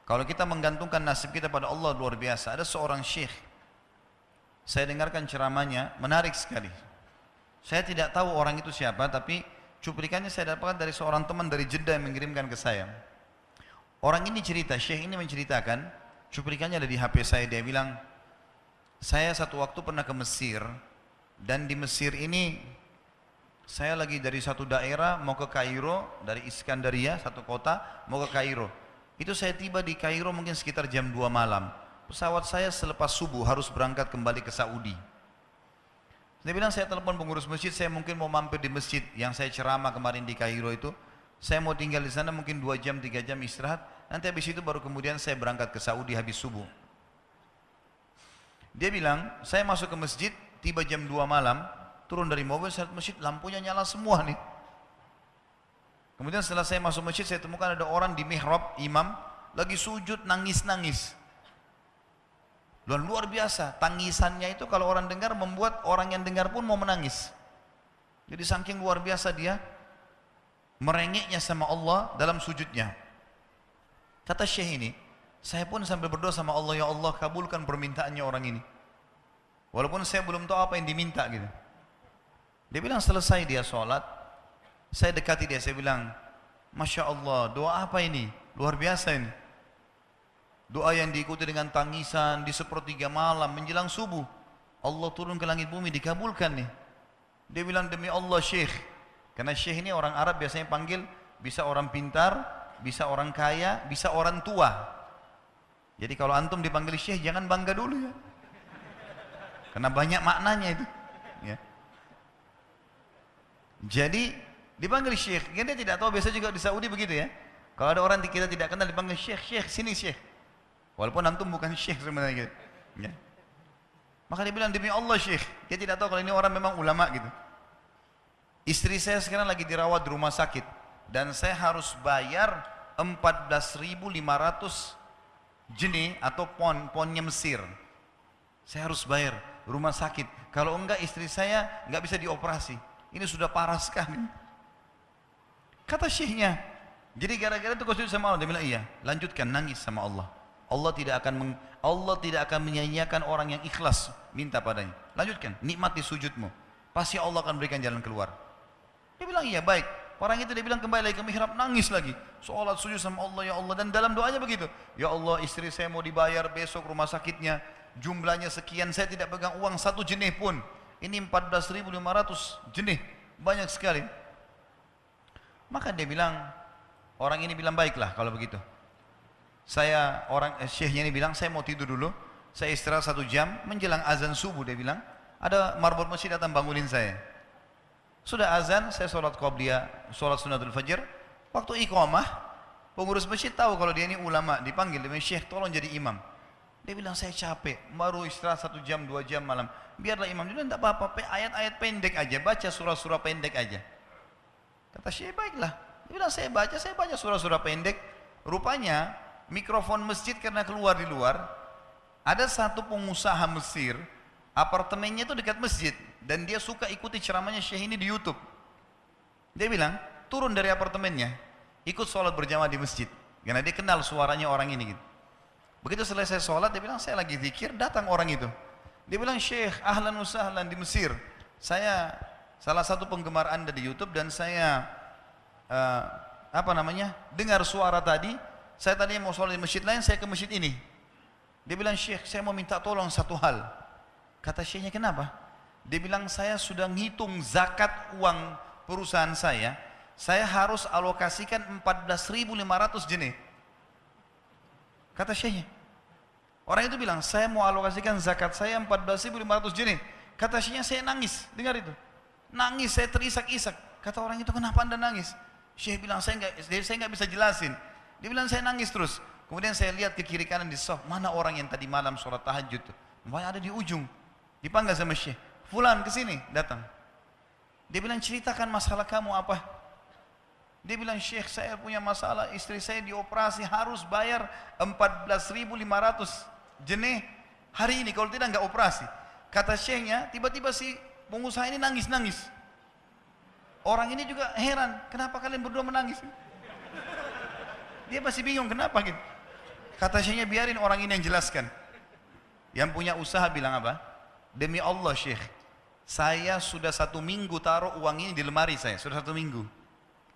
Kalau kita menggantungkan nasib kita pada Allah luar biasa. Ada seorang syekh, saya dengarkan ceramahnya, menarik sekali. Saya tidak tahu orang itu siapa, tapi cuplikannya saya dapatkan dari seorang teman dari Jeddah yang mengirimkan ke saya. Orang ini cerita, syekh ini menceritakan, cuplikannya ada di HP saya, dia bilang, saya satu waktu pernah ke Mesir, dan di Mesir ini, saya lagi dari satu daerah mau ke Kairo, dari Iskandaria, satu kota, mau ke Kairo. Itu saya tiba di Kairo mungkin sekitar jam 2 malam. Pesawat saya selepas subuh harus berangkat kembali ke Saudi. Dia bilang, saya telepon pengurus masjid, saya mungkin mau mampir di masjid yang saya ceramah kemarin di Kairo itu. Saya mau tinggal di sana mungkin 2 jam, 3 jam istirahat. Nanti habis itu baru kemudian saya berangkat ke Saudi habis subuh. Dia bilang, saya masuk ke masjid, tiba jam 2 malam, turun dari mobil, saya lihat masjid, lampunya nyala semua nih. Kemudian setelah saya masuk masjid, saya temukan ada orang di mihrab, imam, lagi sujud, nangis-nangis. Luar biasa, tangisannya itu kalau orang dengar membuat orang yang dengar pun mau menangis. Jadi saking luar biasa dia merengeknya sama Allah dalam sujudnya. Kata syekh ini, saya pun sambil berdoa sama Allah, ya Allah kabulkan permintaannya orang ini. Walaupun saya belum tahu apa yang diminta gitu. Dia bilang selesai dia sholat, saya dekati dia, saya bilang, Masya Allah, doa apa ini? Luar biasa ini. Doa yang diikuti dengan tangisan di sepertiga malam menjelang subuh. Allah turun ke langit bumi, dikabulkan nih. Dia bilang, demi Allah syekh. Karena syekh ini orang Arab biasanya panggil, bisa orang pintar, bisa orang kaya, bisa orang tua. Jadi kalau antum dipanggil syekh, jangan bangga dulu ya. Karena banyak maknanya itu. Ya. Jadi dipanggil syekh. Dia tidak tahu, biasa juga di Saudi begitu ya. Kalau ada orang kita tidak kenal dipanggil syekh, syekh, sini syekh. Walaupun antum bukan syekh sebenarnya gitu. Ya. Maka dia bilang, demi Allah syekh. Dia tidak tahu kalau ini orang memang ulama gitu. Istri saya sekarang lagi dirawat di rumah sakit. Dan saya harus bayar 14.500 jenih atau ponnya Mesir. Saya harus bayar rumah sakit. Kalau enggak istri saya enggak bisa dioperasi. Ini sudah parah sekali. Kata syekhnya, jadi gara-gara itu kau sujud sama Allah. Dia bilang, iya, lanjutkan nangis sama Allah. Allah tidak akan menyia-nyiakan orang yang ikhlas minta padanya. Lanjutkan, nikmati sujudmu. Pasti Allah akan berikan jalan keluar. Dia bilang, iya baik. Orang itu dia bilang kembali lagi ke mihrab, nangis lagi. Sholat sujud sama Allah, ya Allah. Dan dalam doanya begitu. Ya Allah, istri saya mau dibayar besok rumah sakitnya. Jumlahnya sekian, saya tidak pegang uang 1 jenih pun. Ini 14.500 jenih. Banyak sekali. Maka dia bilang, orang ini bilang, baiklah kalau begitu. Syekhnya ini bilang, saya mau tidur dulu. Saya istirahat 1 jam, menjelang azan subuh dia bilang, ada marbot masjid datang bangunin saya. Sudah azan, saya sholat qabliyah, sholat sunatul fajr. Waktu iqamah, pengurus masjid tahu kalau dia ini ulama, dipanggil, dia bilang, syekh tolong jadi imam. Dia bilang, saya capek, baru istirahat 1 jam, 2 jam malam. Biarlah imam. Dia bilang, tidak apa-apa, ayat-ayat pendek aja, baca surah-surah pendek aja. Kata syekh, baiklah. Dia bilang, saya baca surah-surah pendek. Rupanya, mikrofon masjid karena keluar di luar, ada satu pengusaha Mesir, apartemennya itu dekat masjid, dan dia suka ikuti ceramahnya syekh ini di YouTube. Dia bilang, turun dari apartemennya, ikut sholat berjamaah di masjid, karena dia kenal suaranya orang ini gitu. Begitu selesai sholat, dia bilang, saya lagi zikir, datang orang itu. Dia bilang, syekh, ahlan wa sahlan di Mesir. Saya salah satu penggemar anda di YouTube, dan saya dengar suara tadi. Saya tadi mau sholat di masjid lain, saya ke masjid ini. Dia bilang, syekh, saya mau minta tolong satu hal. Kata syekhnya, kenapa? Dia bilang, saya sudah ngitung zakat uang perusahaan saya harus alokasikan 14.500 jenih. Kata syekhnya. Orang itu bilang, saya mau alokasikan zakat saya 14.500 jenih. Kata syekhnya, saya nangis, dengar itu. Nangis, saya terisak-isak. Kata orang itu, kenapa anda nangis? Syekh bilang, saya nggak bisa jelasin. Dia bilang, saya nangis terus. Kemudian saya lihat ke kiri kanan di saf, mana orang yang tadi malam sholat tahajud tuh? Makanya ada di ujung. Dipanggil sama syekh, fulan kesini, datang. Dia bilang, ceritakan masalah kamu apa? Dia bilang, syekh, saya punya masalah, istri saya dioperasi, harus bayar 14.500 jenih hari ini, kalau tidak nggak operasi. Kata syekhnya, tiba-tiba si pengusaha ini nangis-nangis. Orang ini juga heran, kenapa kalian berdua menangis? Dia masih bingung kenapa gitu. Kata syekhnya, biarin orang ini yang jelaskan. Yang punya usaha bilang apa? Demi Allah Syekh, saya sudah 1 minggu taruh uang ini di lemari saya, sudah 1 minggu.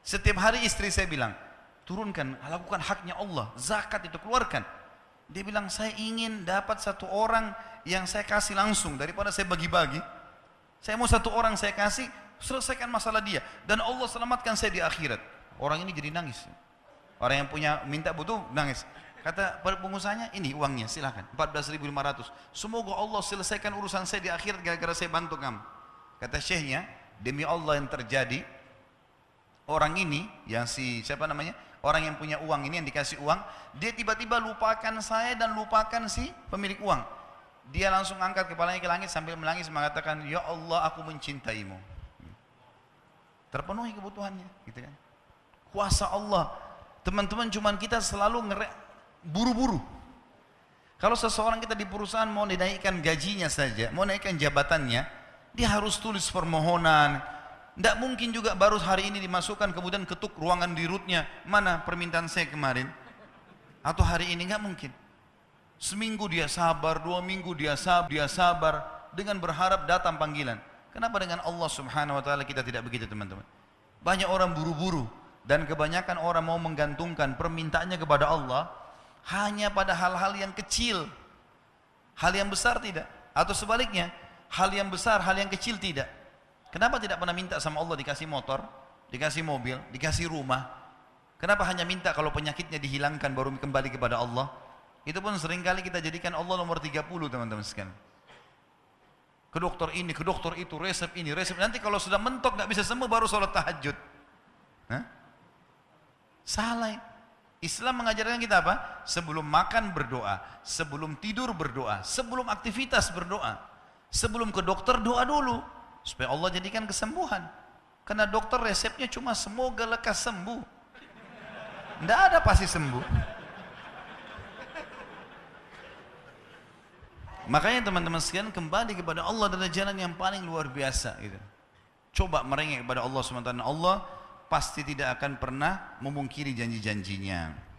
Setiap hari istri saya bilang, turunkan, lakukan haknya Allah, zakat itu keluarkan. Dia bilang, saya ingin dapat 1 orang yang saya kasih langsung, daripada saya bagi-bagi. Saya mau 1 orang saya kasih, selesaikan masalah dia. Dan Allah selamatkan saya di akhirat. Orang ini jadi nangis. Orang yang punya minta butuh, nangis. Kata pengusahanya, ini uangnya silakan, 14.500. Semoga Allah selesaikan urusan saya di akhirat gara-gara saya bantu kamu. Kata syekhnya, demi Allah yang terjadi, orang ini, yang siapa namanya? Orang yang punya uang ini, yang dikasih uang, dia tiba-tiba lupakan saya dan lupakan si pemilik uang. Dia langsung angkat kepalanya ke langit sambil menangis mengatakan, ya Allah, aku mencintaimu. Terpenuhi kebutuhannya, gitu kan? Kuasa Allah. Teman-teman, cuman kita selalu buru-buru. Kalau seseorang kita di perusahaan mau dinaikkan gajinya saja, mau naikkan jabatannya, dia harus tulis permohonan. Tidak mungkin juga baru hari ini dimasukkan kemudian ketuk ruangan di rootnya, mana permintaan saya kemarin, atau hari ini, nggak mungkin. Seminggu dia sabar, 2 minggu dia sabar dengan berharap datang panggilan. Kenapa dengan Allah Subhanahu Wa Taala kita tidak begitu, teman-teman? Banyak orang buru-buru dan kebanyakan orang mau menggantungkan permintaannya kepada Allah hanya pada hal-hal yang kecil, hal yang besar tidak, atau sebaliknya, hal yang besar, hal yang kecil tidak. Kenapa tidak pernah minta sama Allah dikasih motor, dikasih mobil, dikasih rumah? Kenapa hanya minta kalau penyakitnya dihilangkan baru kembali kepada Allah? Itu pun seringkali kita jadikan Allah nomor 30, teman-teman sekalian. Ke dokter ini, ke dokter itu, resep ini, resep. Nanti kalau sudah mentok nggak bisa sembuh baru sholat tahajud. Hah? Salah. Islam mengajarkan kita apa? Sebelum makan berdoa, sebelum tidur berdoa, sebelum aktivitas berdoa, sebelum ke dokter doa dulu supaya Allah jadikan kesembuhan. Karena dokter resepnya cuma semoga lekas sembuh. Tidak ada pasti sembuh. Makanya teman-teman sekalian, kembali kepada Allah adalah jalan yang paling luar biasa gitu. Coba merengek kepada Allah SWT. Allah pasti tidak akan pernah memungkiri janji-janjinya.